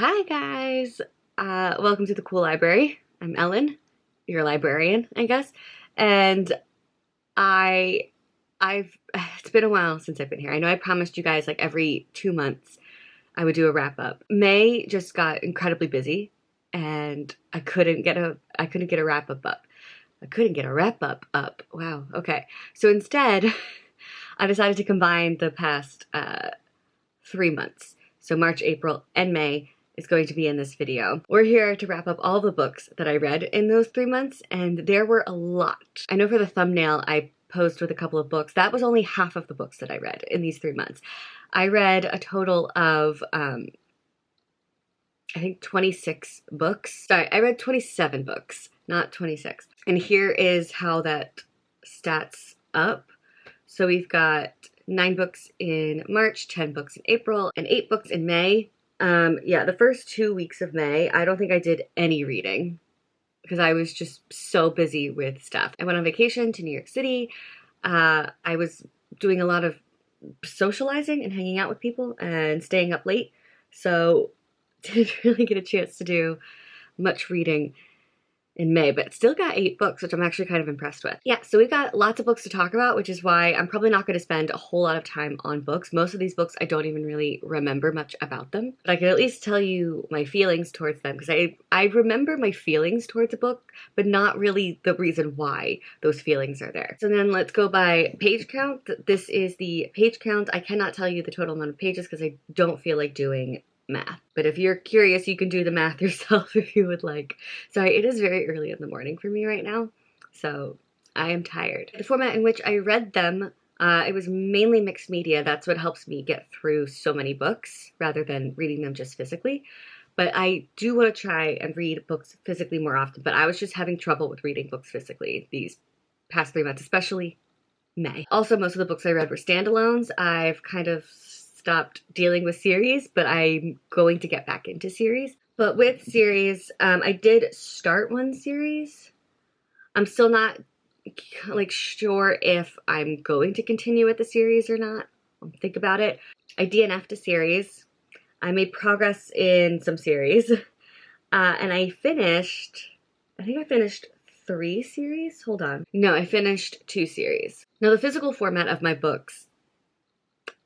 Hi guys! Welcome to the Cool Library. I'm Ellen, your librarian, I guess. And it's been a while since I've been here. I know I promised you guys like every 2 months I would do a wrap up. May just got incredibly busy and I couldn't get a wrap up up. I couldn't get a wrap up up. Wow, okay. So instead, I decided to combine the past 3 months. So March, April, and May is going to be in this video. We're here to wrap up all the books that I read in those 3 months, and there were a lot. I know for the thumbnail I posed with a couple of books. That was only half of the books that I read in these 3 months. I read a total of, I think 26 books. Sorry, I read 27 books, not 26. And here is how that stats up. So we've got 9 books in March, 10 books in April, and 8 books in May. Yeah, the first 2 weeks of May, I don't think I did any reading because I was just so busy with stuff. I went on vacation to New York City. I was doing a lot of socializing and hanging out with people and staying up late, so didn't really get a chance to do much reading in May, but still got 8 books, which I'm actually kind of impressed with. Yeah, so we've got lots of books to talk about, which is why I'm probably not going to spend a whole lot of time on books. Most of these books, I don't even really remember much about them, but I can at least tell you my feelings towards them, because I remember my feelings towards a book, but not really the reason why those feelings are there. So then let's go by page count. This is the page count. I cannot tell you the total amount of pages because I don't feel like doing math. But if you're curious, you can do the math yourself if you would like. Sorry, it is very early in the morning for me right now, so I am tired. The format in which I read them, it was mainly mixed media. That's what helps me get through so many books rather than reading them just physically. But I do want to try and read books physically more often, but I was just having trouble with reading books physically these past 3 months, especially May. Also, most of the books I read were standalones. I've kind of stopped dealing with series, but I'm going to get back into series. But with series, I did start one series. I'm still not like sure if I'm going to continue with the series or not. I'll think about it. I DNF'd a series. I made progress in some series. And I think I finished 3 series. Hold on. No, I finished 2 series. Now the physical format of my books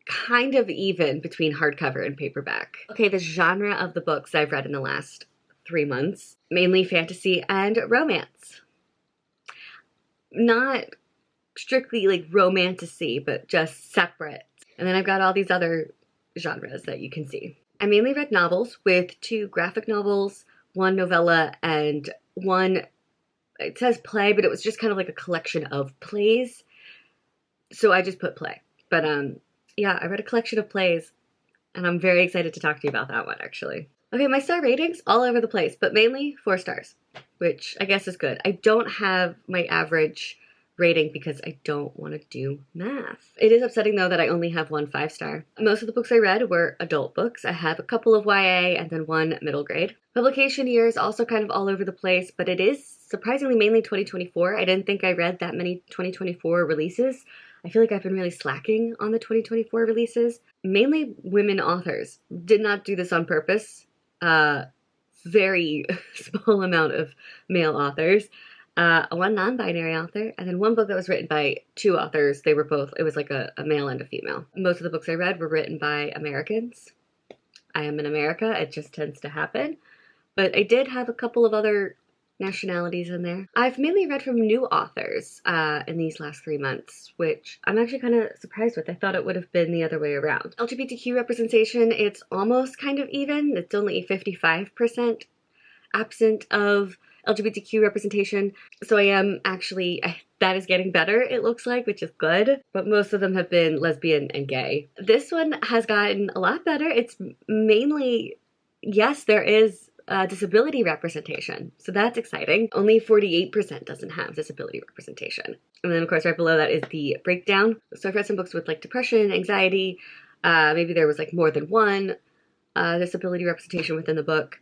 kind of even between hardcover and paperback. Okay, the genre of the books I've read in the last 3 months, mainly fantasy and romance. Not strictly like romantasy, but just separate. And then I've got all these other genres that you can see. I mainly read novels, with 2 graphic novels, 1 novella, and 1, it says play, but it was just kind of like a collection of plays. So I just put play. But yeah, I read a collection of plays, and I'm very excited to talk to you about that one, actually. Okay, my star ratings, all over the place, but mainly 4 stars, which I guess is good. I don't have my average rating because I don't want to do math. It is upsetting, though, that I only have 1 5-star. Most of the books I read were adult books. I have a couple of YA and then 1 middle grade. Publication year is also kind of all over the place, but it is surprisingly mainly 2024. I didn't think I read that many 2024 releases. I feel like I've been really slacking on the 2024 releases. Mainly women authors. Did not do this on purpose. Very small amount of male authors. 1 non-binary author, and then 1 book that was written by 2 authors. They were both, it was like a male and a female. Most of the books I read were written by Americans. I am in America, it just tends to happen. But I did have a couple of other nationalities in there. I've mainly read from new authors in these last 3 months, which I'm actually kind of surprised with. I thought it would have been the other way around. LGBTQ representation, it's almost kind of even. It's only 55% absent of LGBTQ representation. So I am actually, that is getting better, it looks like, which is good. But most of them have been lesbian and gay. This one has gotten a lot better. It's mainly, yes, there is disability representation. So that's exciting. Only 48% doesn't have disability representation. And then of course right below that is the breakdown. So I've read some books with like depression, anxiety, maybe there was like more than 1 disability representation within the book.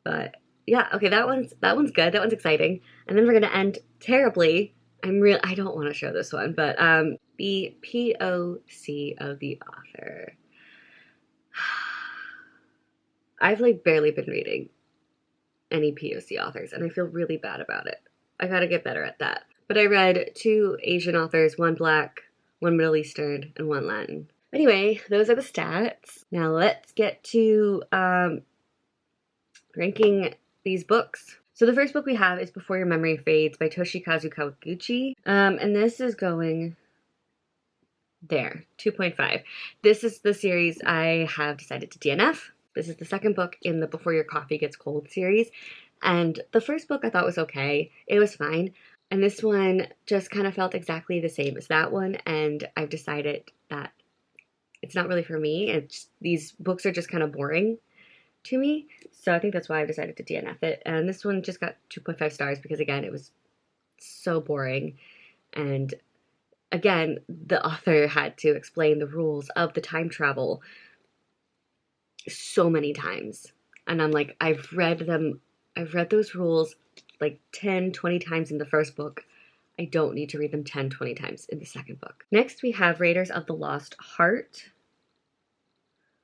But yeah, okay, that one's good. That one's exciting. And then we're gonna end terribly. I don't want to show this one, but the POC of the author. I've like barely been reading any POC authors, and I feel really bad about it. I gotta get better at that. But I read 2 Asian authors, 1 Black, 1 Middle Eastern, and 1 Latin. Anyway, those are the stats. Now let's get to ranking these books. So the first book we have is Before Your Memory Fades by Toshikazu Kawaguchi. And this is going there, 2.5. This is the series I have decided to DNF. This is the second book in the Before Your Coffee Gets Cold series. And the first book I thought was okay. It was fine. And this one just kind of felt exactly the same as that one. And I've decided that it's not really for me. These books are just kind of boring to me. So I think that's why I've decided to DNF it. And this one just got 2.5 stars because, again, it was so boring. And again, the author had to explain the rules of the time travel so many times. And I'm like, I've read those rules like 10, 20 times in the first book. I don't need to read them 10, 20 times in the second book. Next, we have Raiders of the Lost Heart,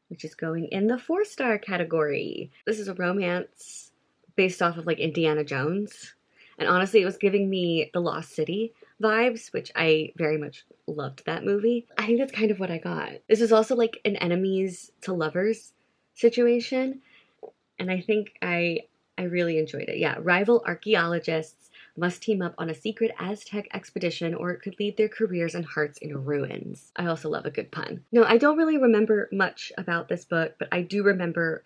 which is going in the 4-star category. This is a romance based off of like Indiana Jones. And honestly, it was giving me the Lost City vibes, which I very much loved that movie. I think that's kind of what I got. This is also like an enemies to lovers situation. And I think I really enjoyed it. Yeah, rival archaeologists must team up on a secret Aztec expedition or it could leave their careers and hearts in ruins. I also love a good pun. No, I don't really remember much about this book, but I do remember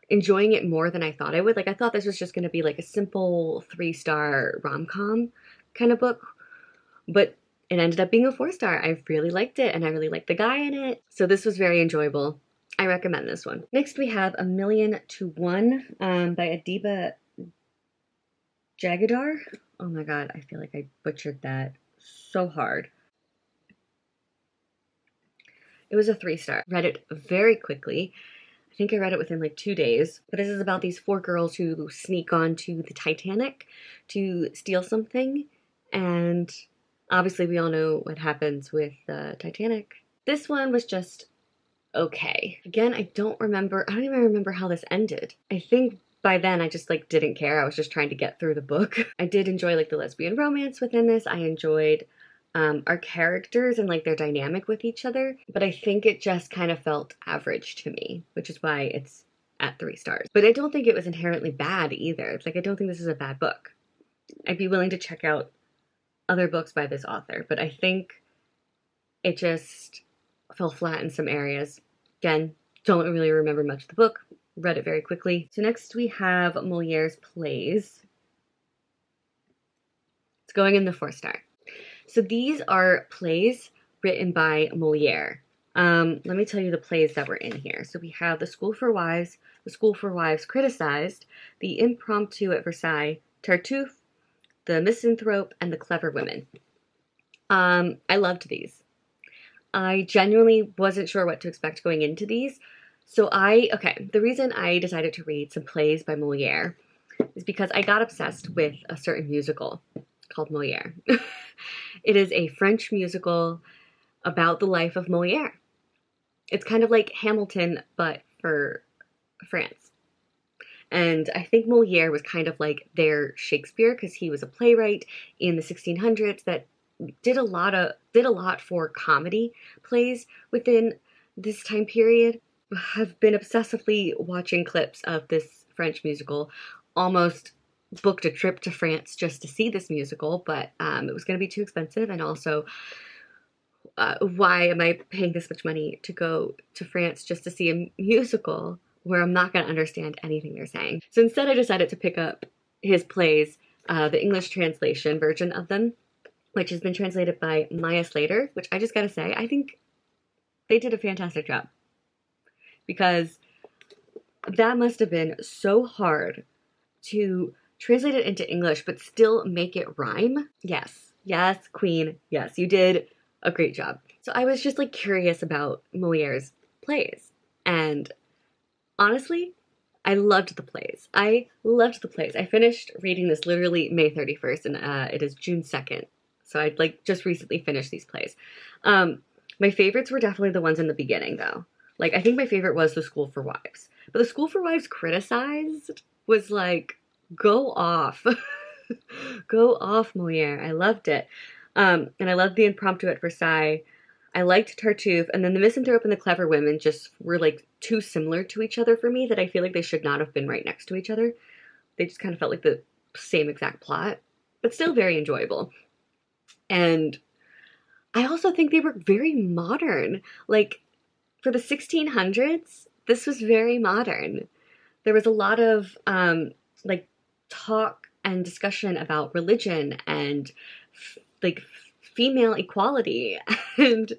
enjoying it more than I thought I would. Like, I thought this was just going to be like a simple 3-star rom-com kind of book, but it ended up being a 4-star. I really liked it, and I really liked the guy in it. So this was very enjoyable. I recommend this one. Next, we have A Million to One by Adiba Jagadar. Oh my god, I feel like I butchered that so hard. It was a 3-star. Read it very quickly. I think I read it within like 2 days. But this is about these 4 girls who sneak onto the Titanic to steal something. And obviously we all know what happens with the Titanic. This one was just okay. Again, I don't even remember how this ended. I think by then I just like didn't care. I was just trying to get through the book. I did enjoy like the lesbian romance within this. I enjoyed our characters and like their dynamic with each other, but I think it just kind of felt average to me, which is why it's at 3 stars. But I don't think it was inherently bad either. It's like, I don't think this is a bad book. I'd be willing to check out other books by this author, but I think it just fell flat in some areas. Again, don't really remember much of the book. Read it very quickly. So next we have Molière's plays. It's going in the 4-star. So these are plays written by Molière. Let me tell you the plays that were in here. So we have The School for Wives, The School for Wives Criticized, The Impromptu at Versailles, Tartuffe, The Misanthrope, and The Clever Women. I loved these. I genuinely wasn't sure what to expect going into these. So the reason I decided to read some plays by Molière is because I got obsessed with a certain musical called Molière. It is a French musical about the life of Molière. It's kind of like Hamilton, but for France. And I think Molière was kind of like their Shakespeare because he was a playwright in the 1600s that did a lot for comedy plays within this time period. Have been obsessively watching clips of this French musical. Almost booked a trip to France just to see this musical, but it was going to be too expensive, and also why am I paying this much money to go to France just to see a musical where I'm not going to understand anything they're saying? So instead I decided to pick up his plays, the English translation version of them, which has been translated by Maya Slater, which I just gotta say, I think they did a fantastic job. Because that must have been so hard to translate it into English, but still make it rhyme. Yes, queen, yes, you did a great job. So I was just like curious about Molière's plays. And honestly, I loved the plays. I finished reading this literally May 31st, and it is June 2nd. So I'd like just recently finished these plays. My favorites were definitely the ones in the beginning though. Like, I think my favorite was The School for Wives. But The School for Wives Criticized was like, go off. Go off, Moliere. I loved it. And I loved The Impromptu at Versailles. I liked Tartuffe, and then The Misanthrope and The Clever Women just were like too similar to each other for me that I feel like they should not have been right next to each other. They just kind of felt like the same exact plot, but still very enjoyable. And I also think they were very modern. Like, for the 1600s, this was very modern. There was a lot of like talk and discussion about religion and like female equality and,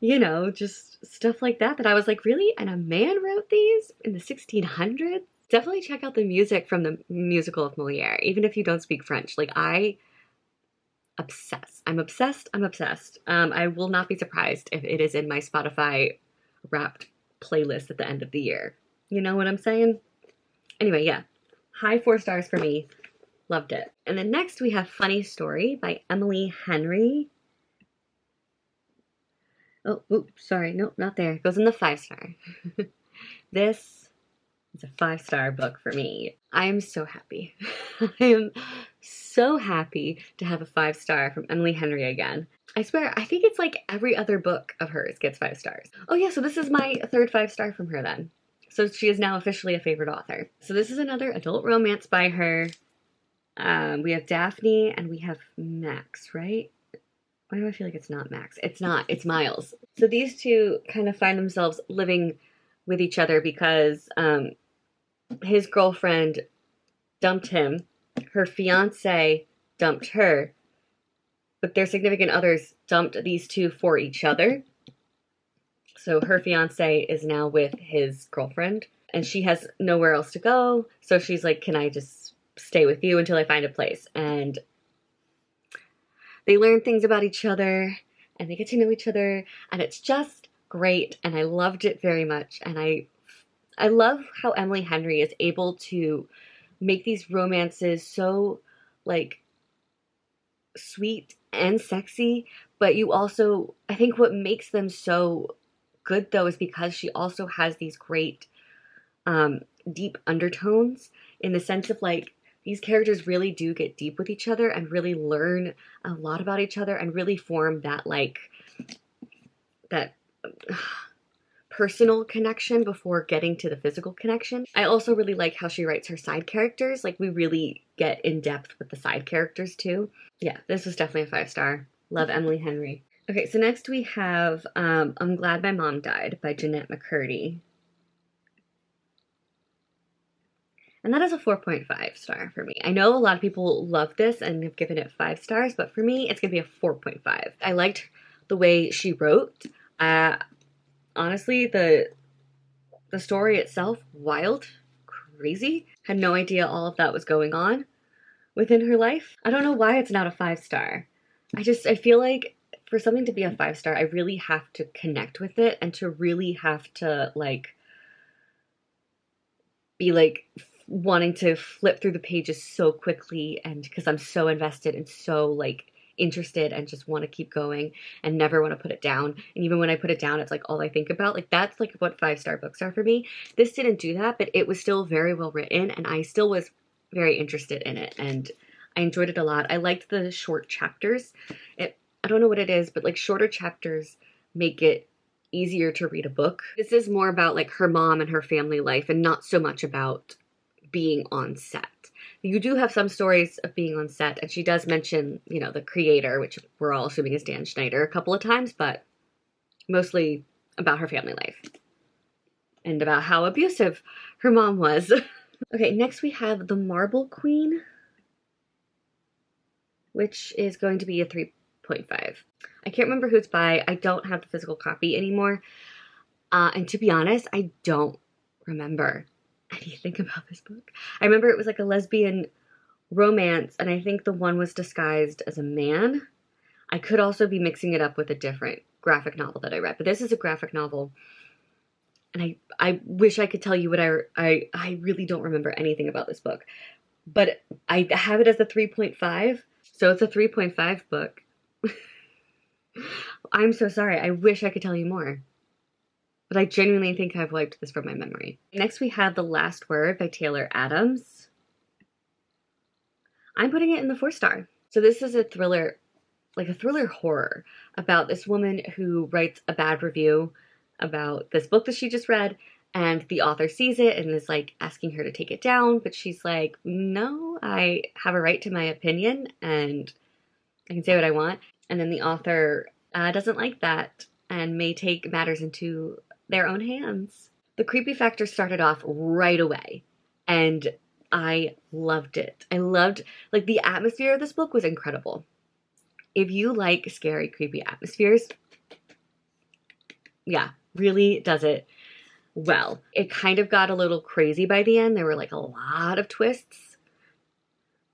you know, just stuff like that that I was like, really? And a man wrote these in the 1600s? Definitely check out the music from the musical of Moliere, even if you don't speak French. Like, I'm obsessed. I will not be surprised if it is in my Spotify Wrapped playlist at the end of the year. You know what I'm saying? Anyway, yeah. High 4 stars for me. Loved it. And then next we have Funny Story by Emily Henry. Oh, oops, sorry. Nope, not there. It goes in the 5-star. This is a 5-star book for me. I am so happy. I am so happy to have a 5-star from Emily Henry again. I swear, I think it's like every other book of hers gets 5 stars. Oh yeah, so this is my 3rd 5-star from her then. So she is now officially a favorite author. So this is another adult romance by her. We have Daphne and we have Max, right? Why do I feel like it's not Max? It's not. It's Miles. So these two kind of find themselves living with each other because his girlfriend dumped him. Her fiance dumped her. But their significant others dumped these two for each other. So her fiance is now with his girlfriend. And she has nowhere else to go. So she's like, can I just stay with you until I find a place? And they learn things about each other and they get to know each other and it's just great and I loved it very much. And I love how Emily Henry is able to make these romances so like sweet and sexy, but you also, I think what makes them so good though is because she also has these great deep undertones in the sense of like these characters really do get deep with each other and really learn a lot about each other and really form that like that personal connection before getting to the physical connection. I also really like how she writes her side characters. Like we really get in depth with the side characters too. Yeah, this was definitely a 5-star. Love Emily Henry. Okay, so next we have I'm Glad My Mom Died by Jennette McCurdy. And that is a 4.5 star for me. I know a lot of people love this and have given it 5 stars, but for me, it's going to be a 4.5. I liked the way she wrote. Honestly, the story itself, wild, crazy. Had no idea all of that was going on within her life. I don't know why it's not a 5-star. I feel like for something to be a 5-star, I really have to connect with it and to really have to like be like wanting to flip through the pages so quickly and because I'm so invested and so like interested and just want to keep going and never want to put it down. And even when I put it down, it's like all I think about. Like that's like what 5-star books are for me. This didn't do that, but it was still very well written and I still was very interested in it and I enjoyed it a lot. I liked the short chapters. I don't know what it is, but like shorter chapters make it easier to read a book. This is more about like her mom and her family life and not so much about being on set. You do have some stories of being on set, and she does mention, you know, the creator, which we're all assuming is Dan Schneider, a couple of times, but mostly about her family life and about how abusive her mom was. Okay, next we have The Marble Queen, which is going to be a 3.5. I can't remember who it's by. I don't have the physical copy anymore. And to be honest, I don't remember anything about this book. I remember it was like a lesbian romance, and I think the one was disguised as a man. I could also be mixing it up with a different graphic novel that I read, but this is a graphic novel, and I wish I could tell you what I really don't remember anything about this book, but I have it as a 3.5, so it's a 3.5 book. I'm so sorry. I wish I could tell you more. but I genuinely think I've wiped this from my memory. Next we have The Last Word by Taylor Adams. I'm putting it in the 4-star. So this is a thriller, like a thriller horror about this woman who writes a bad review about this book that she just read, and the author sees it and is like asking her to take it down, but she's like, no, I have a right to my opinion and I can say what I want. And then the author doesn't like that and may take matters into their own hands. The creepy factor started off right away, and I loved it. I loved, like, the atmosphere of this book was incredible. If you like scary, creepy atmospheres, yeah, really does it well. It kind of got a little crazy by the end. There were like a lot of twists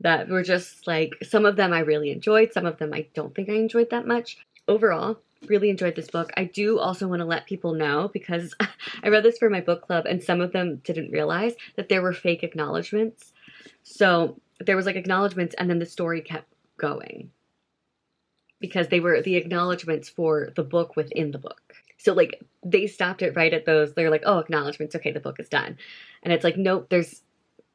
that were just like, some of them I really enjoyed, some of them I don't think I enjoyed that much. Overall, really enjoyed this book. I do also want to let people know, because I read this for my book club and some of them didn't realize that there were fake acknowledgments. So there was like acknowledgments and then the story kept going, because they were the acknowledgments for the book within the book. So like they stopped it right at those. They're like, oh, acknowledgments. Okay, the book is done. And it's like, nope, those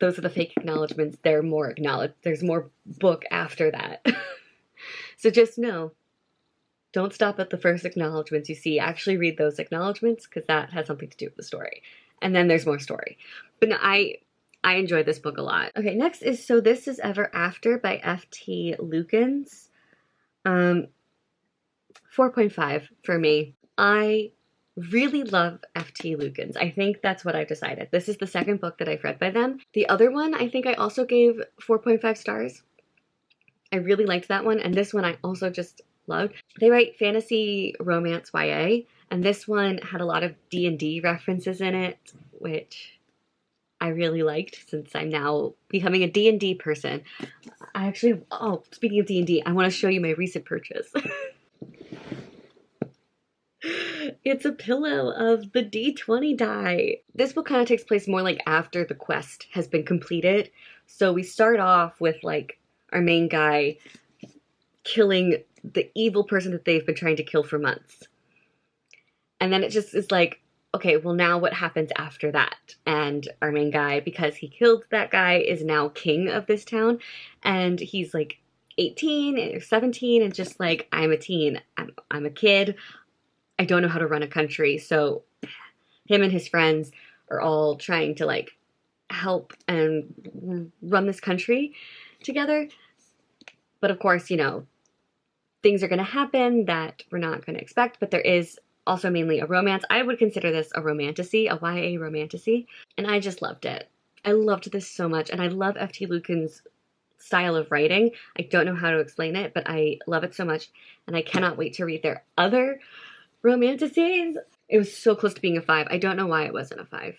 are the fake acknowledgments. There's more book after that. So just know, don't stop at the first acknowledgments you see. Actually read those acknowledgments, because that has something to do with the story. And then there's more story. But no, I enjoyed this book a lot. Okay, next is So This Is Ever After by F.T. Lukens. 4.5 for me. I really love F.T. Lukens. I think that's what I've decided. This is the second book that I've read by them. The other one, I think I also gave 4.5 stars. I really liked that one, and this one I also just loved. They write fantasy romance YA, and this one had a lot of D&D references in it, which I really liked since I'm now becoming a D&D person. I actually, oh, speaking of D&D, I want to show you my recent purchase. It's a pillow of the D20 die. This book kind of takes place more like after the quest has been completed. So we start off with like our main guy killing the evil person that they've been trying to kill for months. And then it just is like, okay, well now what happens after that? And our main guy, because he killed that guy, is now king of this town. And he's like 18 or 17 and just like, I'm a teen. I'm a kid. I don't know how to run a country. So him and his friends are all trying to like help and run this country together. But of course, you know, things are going to happen that we're not going to expect, but there is also mainly a romance. I would consider this a romantasy, a YA romantasy, and I just loved it. I loved this so much, and I love F.T. Lukens' style of writing. I don't know how to explain it, but I love it so much, and I cannot wait to read their other romantasies. It was so close to being a 5. I don't know why it wasn't a 5.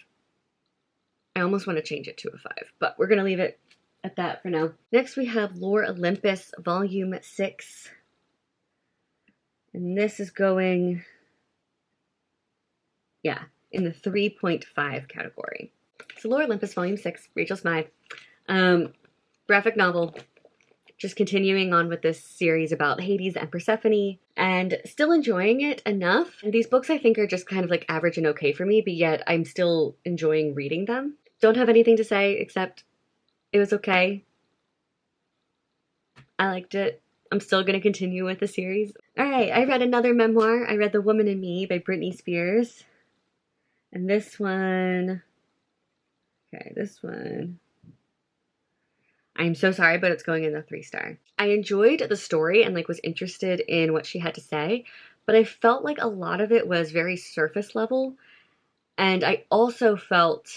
I almost want to change it to a 5, but we're going to leave it at that for now. Next we have Lore Olympus Volume 6. And this is going, yeah, in the 3.5 category. So Lore Olympus Volume 6, Rachel Smythe. Graphic novel. Just continuing on with this series about Hades and Persephone, and still enjoying it enough. And these books I think are just kind of like average and okay for me, but yet I'm still enjoying reading them. Don't have anything to say except it was okay. I liked it. I'm still going to continue with the series. Alright, I read another memoir. I read The Woman in Me by Britney Spears. And this one, I'm so sorry, but it's going in the 3-star. I enjoyed the story and like was interested in what she had to say, but I felt like a lot of it was very surface level. And I also felt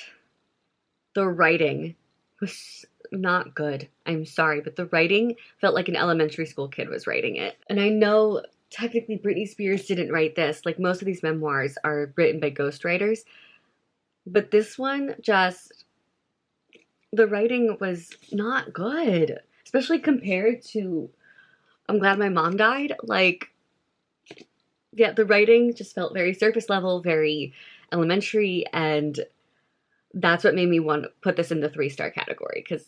the writing was not good. I'm sorry, but the writing felt like an elementary school kid was writing it. And I know technically Britney Spears didn't write this. Like most of these memoirs are written by ghostwriters. But this one just, the writing was not good, especially compared to I'm Glad My Mom Died. Like, yeah, the writing just felt very surface level, very elementary, and that's what made me want to put this in the 3-star category because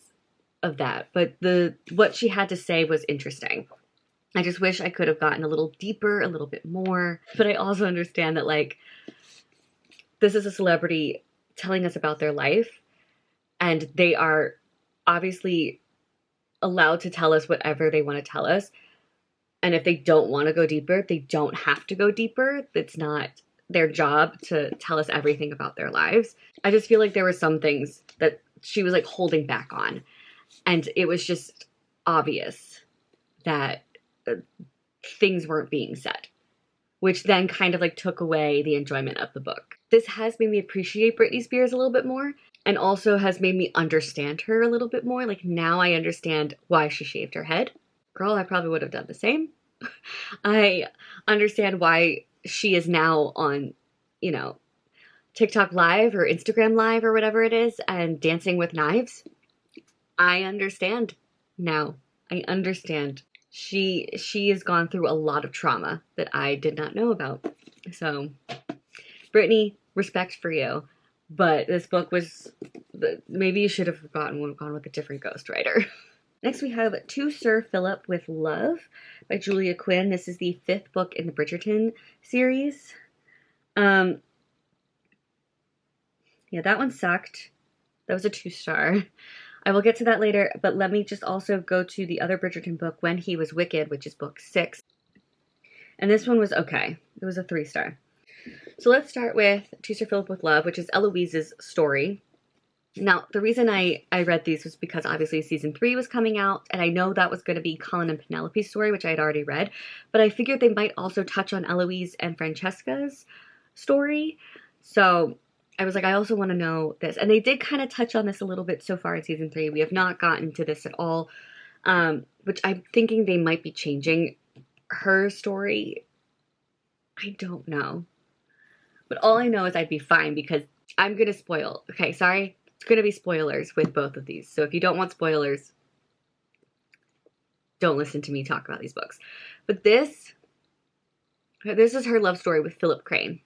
of that. But what she had to say was interesting. I just wish I could have gotten a little deeper, a little bit more. But I also understand that, like, this is a celebrity telling us about their life, and they are obviously allowed to tell us whatever they want to tell us. And if they don't want to go deeper, they don't have to go deeper. It's not their job to tell us everything about their lives. I just feel like there were some things that she was like holding back on. And it was just obvious that things weren't being said, which then kind of like took away the enjoyment of the book. This has made me appreciate Britney Spears a little bit more, and also has made me understand her a little bit more. Like now I understand why she shaved her head. Girl, I probably would have done the same. I understand why she is now on, you know, TikTok Live or Instagram Live or whatever it is and dancing with knives. I understand now. I understand. She has gone through a lot of trauma that I did not know about. So, Britney, respect for you. But this book was, maybe you should have gone with a different ghostwriter. Next we have To Sir Philip with Love by Julia Quinn. This is the 5th book in the Bridgerton series. Yeah, that one sucked. That was a 2-star. I will get to that later, but let me just also go to the other Bridgerton book, When He Was Wicked, which is book 6. And this one was okay. It was a 3-star. So let's start with To Sir Philip with Love, which is Eloise's story. Now, the reason I read these was because obviously season 3 was coming out, and I know that was going to be Colin and Penelope's story, which I had already read, but I figured they might also touch on Eloise and Francesca's story. So I was like, I also want to know this. And they did kind of touch on this a little bit so far in season 3. We have not gotten to this at all, which I'm thinking they might be changing her story. I don't know. But all I know is I'd be fine because I'm going to spoil. Okay, sorry. It's going to be spoilers with both of these. So if you don't want spoilers, don't listen to me talk about these books. But this is her love story with Philip Crane.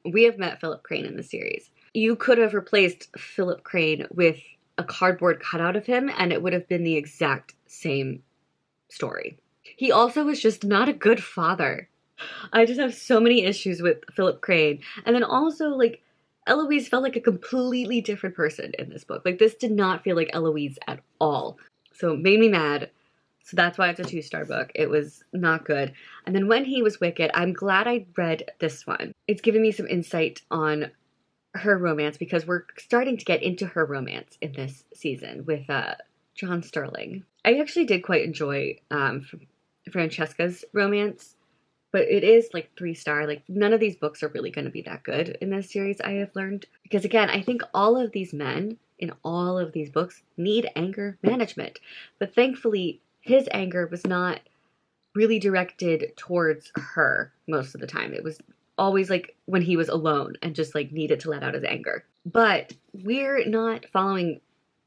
We have met Philip Crane in the series. You could have replaced Philip Crane with a cardboard cutout of him and it would have been the exact same story. He also was just not a good father. I just have so many issues with Philip Crane. And then also, like, Eloise felt like a completely different person in this book. Like, this did not feel like Eloise at all. So it made me mad. So that's why it's a 2-star book. It was not good. And then When He Was Wicked, I'm glad I read this one. It's given me some insight on her romance because we're starting to get into her romance in this season with John Sterling. I actually did quite enjoy Francesca's romance. But it is like 3-star. Like none of these books are really going to be that good in this series, I have learned. Because again, I think all of these men in all of these books need anger management. But thankfully, his anger was not really directed towards her most of the time. It was always like when he was alone and just like needed to let out his anger. But we're not following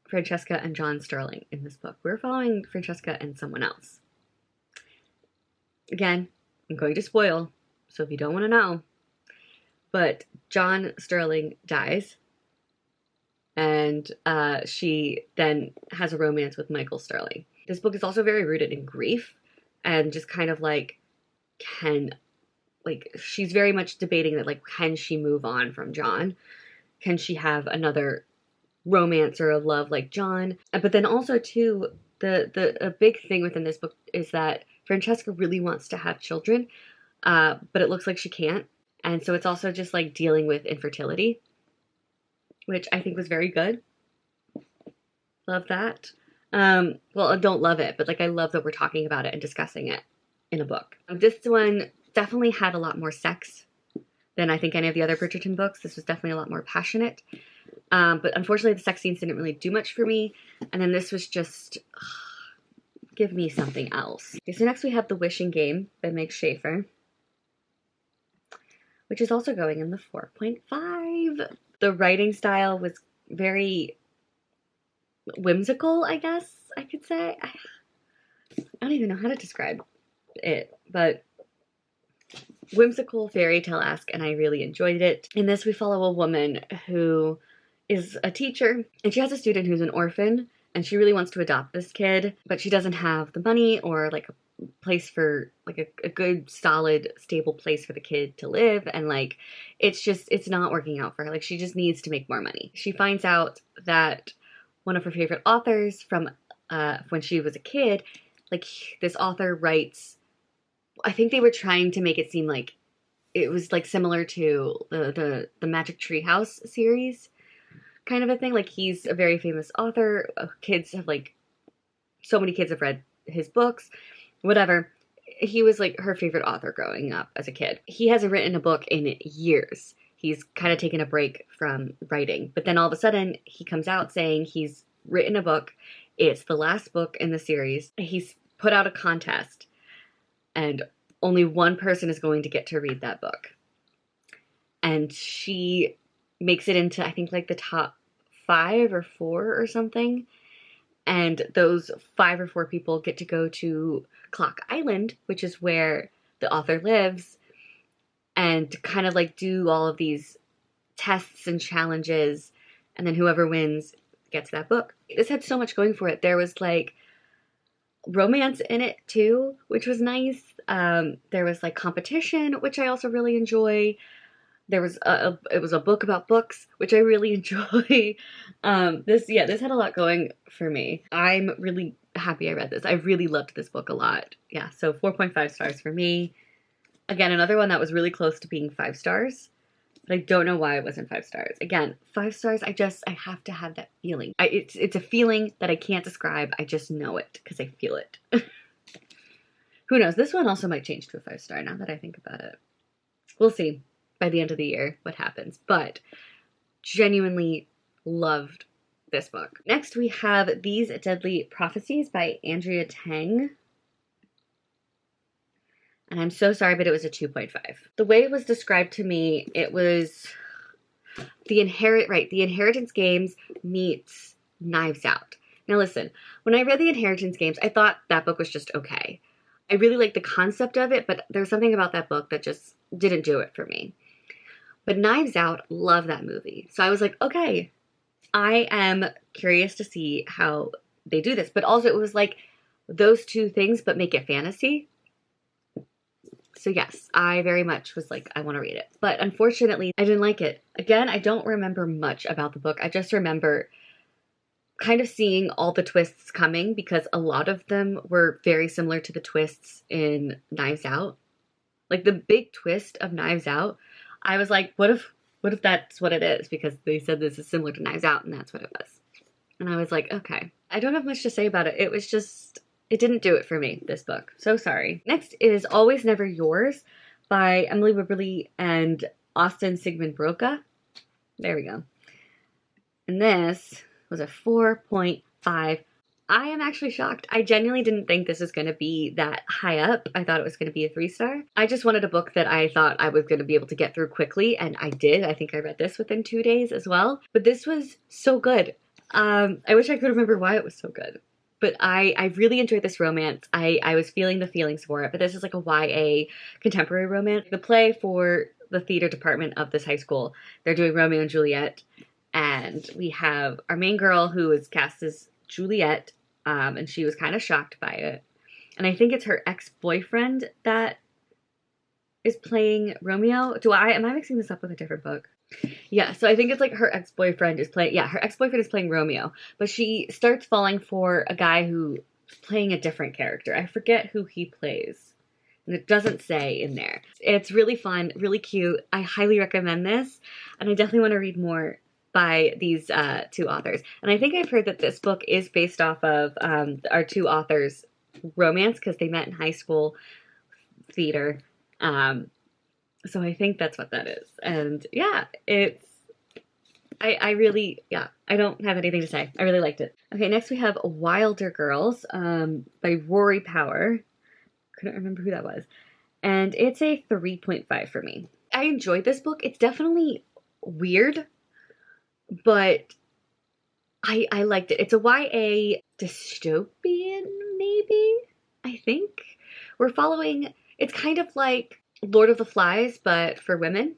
Francesca and John Sterling in this book. We're following Francesca and someone else. Again, I'm going to spoil, so if you don't want to know. But John Sterling dies, and she then has a romance with Michael Sterling. This book is also very rooted in grief, and just kind of like, she's very much debating that, like, can she move on from John? Can she have another romance or a love like John? But then also, too, a big thing within this book is that Francesca really wants to have children, but it looks like she can't. And so it's also just like dealing with infertility, which I think was very good. Love that. Well, I don't love it, but like I love that we're talking about it and discussing it in a book. This one definitely had a lot more sex than I think any of the other Bridgerton books. This was definitely a lot more passionate. But unfortunately, the sex scenes didn't really do much for me. And then this was just... give me something else. Okay, so next we have The Wishing Game by Meg Schaefer, which is also going in the 4.5. The writing style was very whimsical, I guess I could say. I don't even know how to describe it, but whimsical, fairy tale-esque, and I really enjoyed it. In this, we follow a woman who is a teacher, and she has a student who's an orphan, and she really wants to adopt this kid, but she doesn't have the money or like place for like a good, solid, stable place for the kid to live. And like, it's not working out for her. Like, she just needs to make more money. She finds out that one of her favorite authors from when she was a kid, like, this author writes, I think they were trying to make it seem like it was like similar to the Magic Tree House series kind of a thing. Like, he's a very famous author. Kids have like, so many kids have read his books, whatever. He was like her favorite author growing up as a kid. He hasn't written a book in years. He's kind of taken a break from writing. But then all of a sudden he comes out saying he's written a book. It's the last book in the series. He's put out a contest and only one person is going to get to read that book. And she makes it into, I think, like the top 5 or 4 or something. And those 5 or 4 people get to go to Clock Island, which is where the author lives, and kind of like do all of these tests and challenges. And then whoever wins gets that book. This had so much going for it. There was like romance in it too, which was nice. There was like competition, which I also really enjoy. There was it was a book about books, which I really enjoy. This had a lot going for me. I'm really happy I read this. I really loved this book a lot. Yeah, so 4.5 stars for me. Again, another one that was really close to being 5 stars, but I don't know why it wasn't 5 stars. Again, 5 stars, I have to have that feeling. It's a feeling that I can't describe. I just know it because I feel it. Who knows? This one also might change to a 5 star now that I think about it. We'll see by the end of the year what happens, but genuinely loved this book. Next, we have These Deadly Prophecies by Andrea Tang. And I'm so sorry, but it was a 2.5. The way it was described to me, it was the Inheritance Games meets Knives Out. Now listen, when I read the Inheritance Games, I thought that book was just okay. I really liked the concept of it, but there's something about that book that just didn't do it for me. But Knives Out, love that movie. So I was like, okay, I am curious to see how they do this. But also it was like those two things, but make it fantasy. So yes, I very much was like, I want to read it. But unfortunately, I didn't like it. Again, I don't remember much about the book. I just remember kind of seeing all the twists coming because a lot of them were very similar to the twists in Knives Out. Like the big twist of Knives Out, I was like, what if that's what it is? Because they said this is similar to Knives Out and that's what it was. And I was like, okay. I don't have much to say about it. It was just, it didn't do it for me, this book. So sorry. Next is Always Never Yours by Emily Wibberley and Austin Sigmund Broca. There we go. And this was a 4.5. I am actually shocked. I genuinely didn't think this was going to be that high up. I thought it was going to be a 3-star. I just wanted a book that I thought I was going to be able to get through quickly, and I did. I think I read this within 2 days as well. But this was so good. I wish I could remember why it was so good. But I really enjoyed this romance. I was feeling the feelings for it. But this is like a YA contemporary romance. The play for the theater department of this high school, they're doing Romeo and Juliet. And we have our main girl who is cast as Juliet. And she was kind of shocked by it. And I think it's her ex-boyfriend that is playing Romeo. Am I mixing this up with a different book? Yeah, so I think it's like her ex-boyfriend is playing Romeo. But she starts falling for a guy who's playing a different character. I forget who he plays. And it doesn't say in there. It's really fun, really cute. I highly recommend this. And I definitely want to read more by these 2 authors. And I think I've heard that this book is based off of our 2 authors' romance because they met in high school theater. So I think that's what that is. And yeah, I don't have anything to say. I really liked it. Okay, next we have Wilder Girls by Rory Power. Couldn't remember who that was. And it's a 3.5 for me. I enjoyed this book. It's definitely weird, but I liked it. It's a YA dystopian, maybe, I think. We're following, it's kind of like Lord of the Flies, but for women,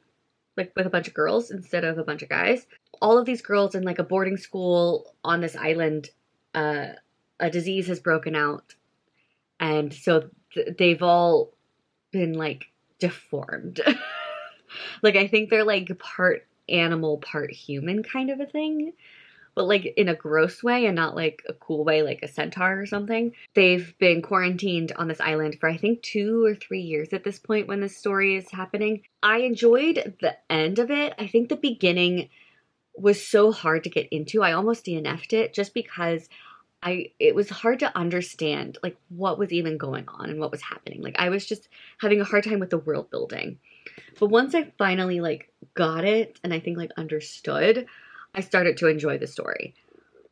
like with a bunch of girls instead of a bunch of guys. All of these girls in like a boarding school on this island, a disease has broken out. And so they've all been like deformed. Like I think they're like part animal, part human kind of a thing, but like in a gross way and not like a cool way, like a centaur or something. They've been quarantined on this island for I think 2 or 3 years at this point when this story is happening. I enjoyed the end of it. I think the beginning was so hard to get into. I almost DNF'd it just because it was hard to understand like what was even going on and what was happening. Like I was just having a hard time with the world building. But once I finally like got it and I think like understood, I started to enjoy the story.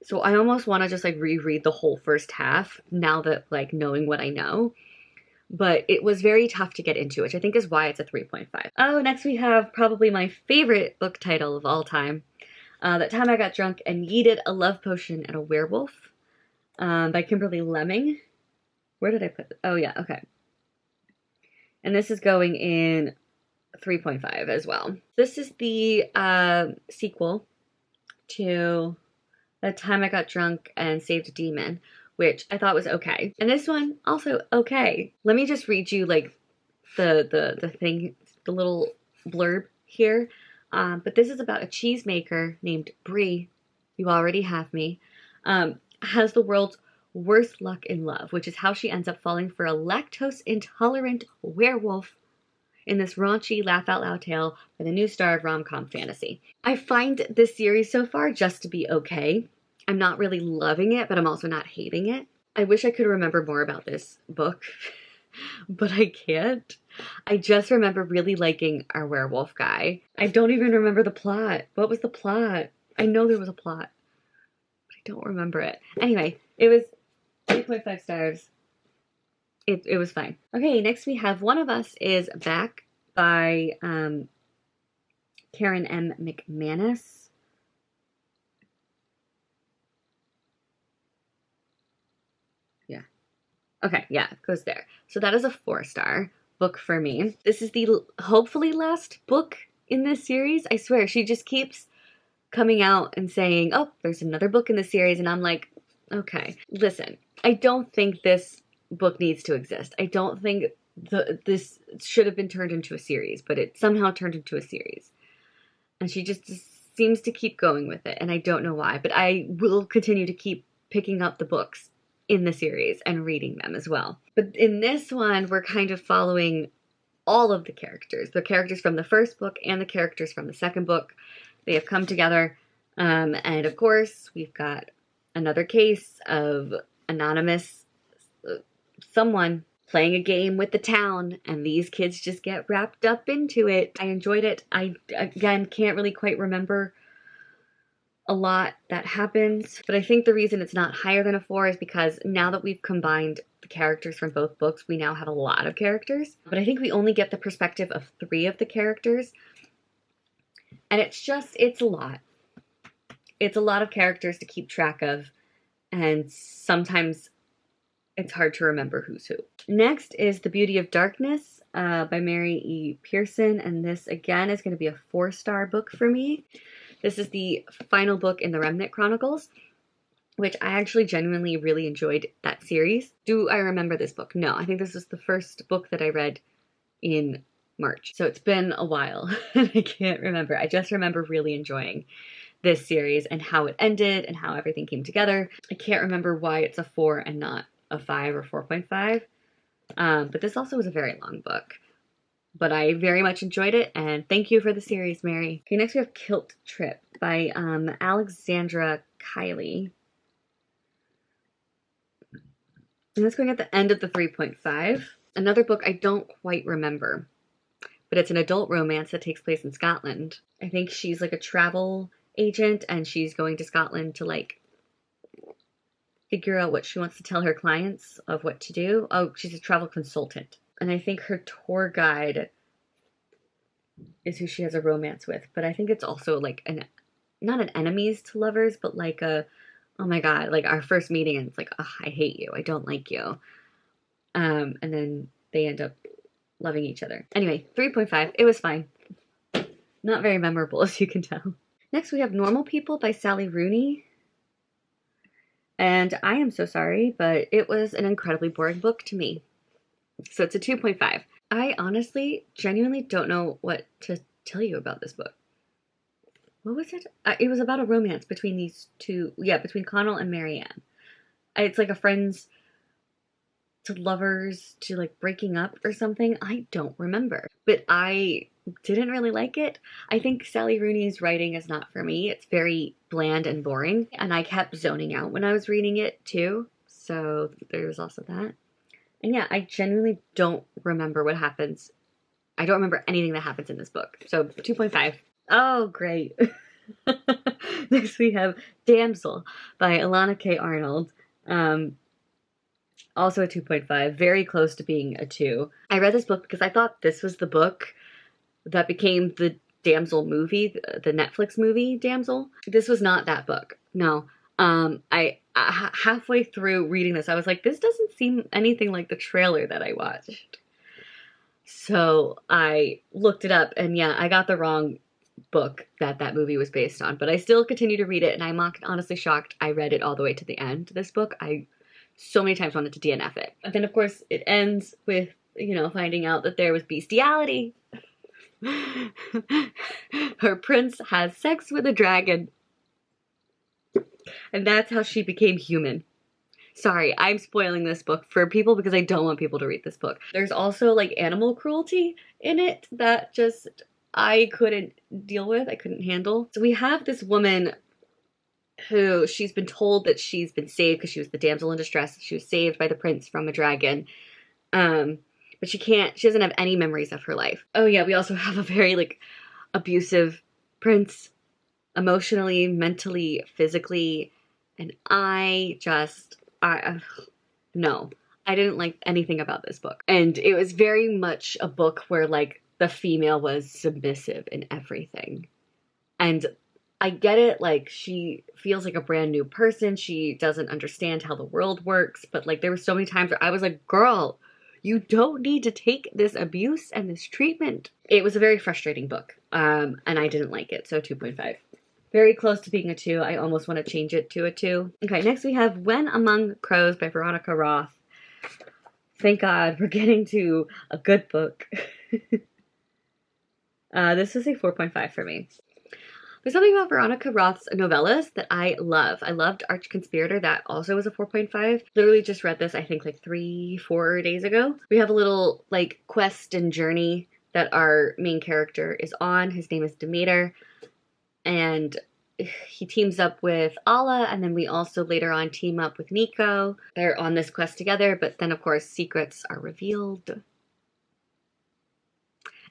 So I almost want to just like reread the whole first half now that like knowing what I know. But it was very tough to get into, which I think is why it's a 3.5. Oh, next we have probably my favorite book title of all time. That Time I Got Drunk and Yeeted a Love Potion at a Werewolf. By Kimberly Lemming. Where did I put it? Oh, yeah, okay. And this is going in 3.5 as well. This is the sequel to The Time I Got Drunk and Saved a Demon, which I thought was okay. And this one, also okay. Let me just read you, like, the thing, the little blurb here. But this is about a cheesemaker named Brie, You Already Have Me, has the world's worst luck in love, which is how she ends up falling for a lactose-intolerant werewolf in this raunchy, laugh-out-loud tale by the new star of rom-com fantasy. I find this series so far just to be okay. I'm not really loving it, but I'm also not hating it. I wish I could remember more about this book, but I can't. I just remember really liking our werewolf guy. I don't even remember the plot. What was the plot? I know there was a plot. I don't remember it. Anyway, it was 3.5 stars. It was fine. Okay, next we have One of Us is Back by Karen M. McManus. Yeah. Okay, yeah, it goes there. So that is a 4-star book for me. This is the hopefully last book in this series. I swear, she just keeps coming out and saying, oh, there's another book in the series, and I'm like, okay. Listen, I don't think this book needs to exist. I don't think this should have been turned into a series, but it somehow turned into a series. And she just seems to keep going with it, and I don't know why, but I will continue to keep picking up the books in the series and reading them as well. But in this one, we're kind of following all of the characters from the first book and the characters from the second book. They have come together, and of course, we've got another case of anonymous someone playing a game with the town, and these kids just get wrapped up into it. I enjoyed it. I, again, can't really quite remember a lot that happens, but I think the reason it's not higher than a 4 is because now that we've combined the characters from both books, we now have a lot of characters, but I think we only get the perspective of 3 of the characters. And it's a lot. It's a lot of characters to keep track of, and sometimes it's hard to remember who's who. Next is The Beauty of Darkness by Mary E. Pearson, and this, again, is going to be a 4-star book for me. This is the final book in the Remnant Chronicles, which I actually genuinely really enjoyed that series. Do I remember this book? No, I think this was the first book that I read in March. So it's been a while and I can't remember. I just remember really enjoying this series and how it ended and how everything came together. I can't remember why it's a 4 and not a 5 or 4.5. But this also was a very long book. But I very much enjoyed it, and thank you for the series, Mary. Okay, next we have Kilt Trip by Alexandra Kiley. And that's going at the end of the 3.5. Another book I don't quite remember, but it's an adult romance that takes place in Scotland. I think she's like a travel agent, and she's going to Scotland to like figure out what she wants to tell her clients of what to do. Oh, she's a travel consultant. And I think her tour guide is who she has a romance with. But I think it's also like not an enemies to lovers, but like a, oh my God, like our first meeting and it's like, oh, I hate you. I don't like you. And then they end up loving each other. Anyway, 3.5. It was fine. Not very memorable, as you can tell. Next, we have Normal People by Sally Rooney. And I am so sorry, but it was an incredibly boring book to me. So it's a 2.5. I honestly, genuinely don't know what to tell you about this book. What was it? It was about a romance between these two. Yeah, between Connell and Marianne. It's like a friends to lovers to like breaking up or something. I don't remember. But I didn't really like it. I think Sally Rooney's writing is not for me. It's very bland and boring. And I kept zoning out when I was reading it too. So there's also that. And yeah, I genuinely don't remember what happens. I don't remember anything that happens in this book. So 2.5. Oh, great. Next we have Damsel by Alana K. Arnold. Also a 2.5, very close to being a 2. I read this book because I thought this was the book that became the Damsel movie, the Netflix movie Damsel. This was not that book. No. I halfway through reading this, I was like, this doesn't seem anything like the trailer that I watched. So I looked it up, and yeah, I got the wrong book that movie was based on, but I still continue to read it, and I'm honestly shocked I read it all the way to the end. This book, I so many times wanted to DNF it. And then, of course, it ends with, you know, finding out that there was bestiality. Her prince has sex with a dragon. And that's how she became human. Sorry, I'm spoiling this book for people because I don't want people to read this book. There's also like animal cruelty in it that just I couldn't deal with. I couldn't handle. So we have this woman who she's been told that she's been saved because she was the damsel in distress. She was saved by the prince from a dragon. But she doesn't have any memories of her life. Oh yeah, we also have a very like abusive prince, emotionally, mentally, physically. And no, I didn't like anything about this book. And it was very much a book where like the female was submissive in everything. And I get it, like, she feels like a brand new person. She doesn't understand how the world works. But, like, there were so many times where I was like, girl, you don't need to take this abuse and this treatment. It was a very frustrating book, and I didn't like it, so 2.5. Very close to being a 2. I almost want to change it to a 2. Okay, next we have When Among Crows by Veronica Roth. Thank God we're getting to a good book. This is a 4.5 for me. There's something about Veronica Roth's novellas that I love. I loved Arch Conspirator. That also was a 4.5. Literally just read this, I think, like 3-4 days ago. We have a little, like, quest and journey that our main character is on. His name is Demeter. And he teams up with Ala, and then we also later on team up with Nico. They're on this quest together, but then, of course, secrets are revealed.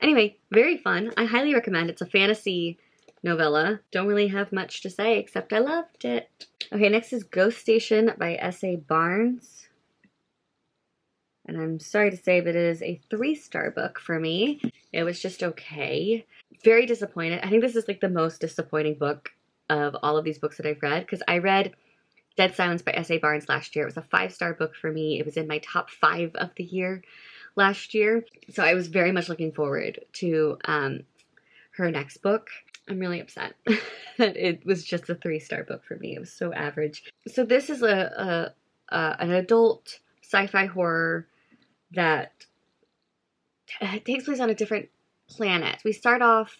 Anyway, very fun. I highly recommend. It's a fantasy novella. Don't really have much to say except I loved it. Okay, next is Ghost Station by S.A. Barnes. And I'm sorry to say that it is a 3-star book for me. It was just okay. Very disappointed. I think this is like the most disappointing book of all of these books that I've read, because I read Dead Silence by S.A. Barnes last year. It was a 5-star book for me. It was in my top 5 of the year last year. So I was very much looking forward to her next book. I'm really upset that it was just a 3-star book for me. It was so average. So this is an adult sci-fi horror that takes place on a different planet. We start off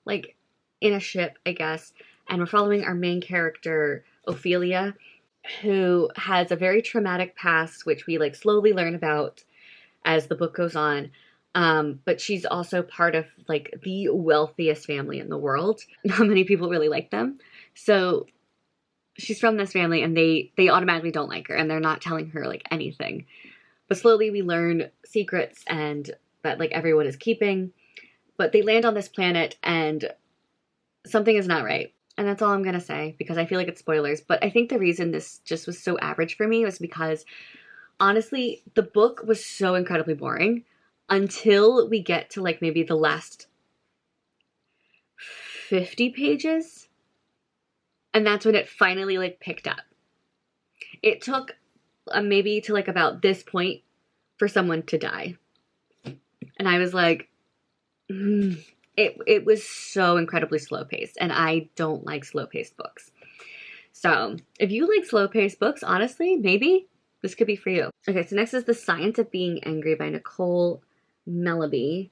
like in a ship, I guess, and we're following our main character, Ophelia, who has a very traumatic past, which we like slowly learn about as the book goes on. But she's also part of like the wealthiest family in the world. Not many people really like them. So she's from this family, and they automatically don't like her, and they're not telling her like anything. But slowly we learn secrets and that like everyone is keeping. But they land on this planet and something is not right. And that's all I'm going to say, because I feel like it's spoilers. But I think the reason this just was so average for me was because honestly, the book was so incredibly boring until we get to like maybe the last 50 pages. And that's when it finally like picked up. It took maybe to like about this point for someone to die. And I was like, it was so incredibly slow paced, and I don't like slow paced books. So if you like slow paced books, honestly, maybe This could be for you. Okay, so next is The Science of Being Angry by Nicole Melleby,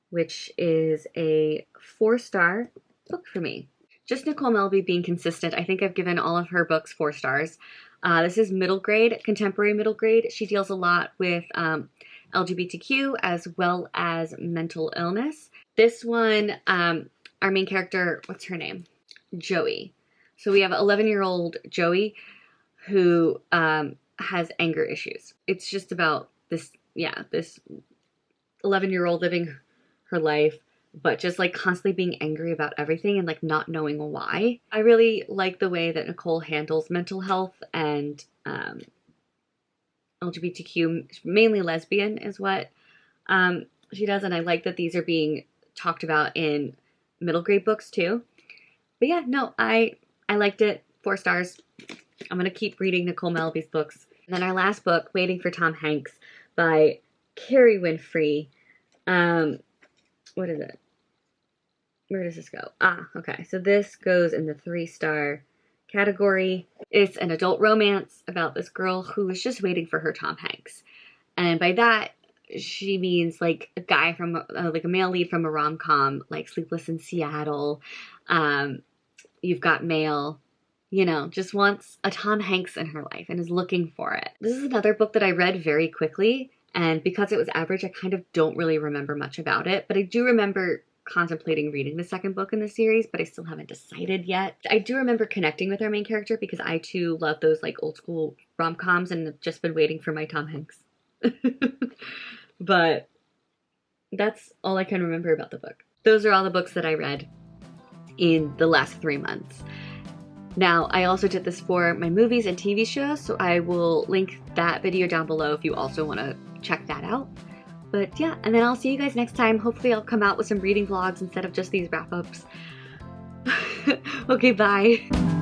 which is a 4-star book for me. Just Nicole Melleby being consistent. I think I've given all of her books 4 stars. This is middle grade, contemporary middle grade. She deals a lot with LGBTQ as well as mental illness. This one, our main character, what's her name? Joey. So we have 11-year-old Joey who has anger issues. It's just about this 11-year-old living her life, but just like constantly being angry about everything and like not knowing why. I really like the way that Nicole handles mental health and LGBTQ, mainly lesbian is what she does. And I like that these are being talked about in middle grade books too. But yeah, no, I liked it. 4 stars. I'm going to keep reading Nicole Melleby's books. And then our last book, Waiting for Tom Hanks by Kerry Winfrey. What is it? Where does this go? Okay. So this goes in the 3-star category. It's an adult romance about this girl who is just waiting for her Tom Hanks. And by that, she means like a guy from, like a male lead from a rom-com, like Sleepless in Seattle, You've Got Mail, you know, just wants a Tom Hanks in her life and is looking for it. This is another book that I read very quickly, and because it was average, I kind of don't really remember much about it, but I do remember contemplating reading the second book in the series, but I still haven't decided yet. I do remember connecting with our main character because I too love those like old school rom-coms and have just been waiting for my Tom Hanks. But that's all I can remember about the book. Those are all the books that I read in the last 3 months. Now, I also did this for my movies and TV shows, so I will link that video down below if you also want to check that out. But yeah, and then I'll see you guys next time. Hopefully I'll come out with some reading vlogs instead of just these wrap-ups. Okay, bye.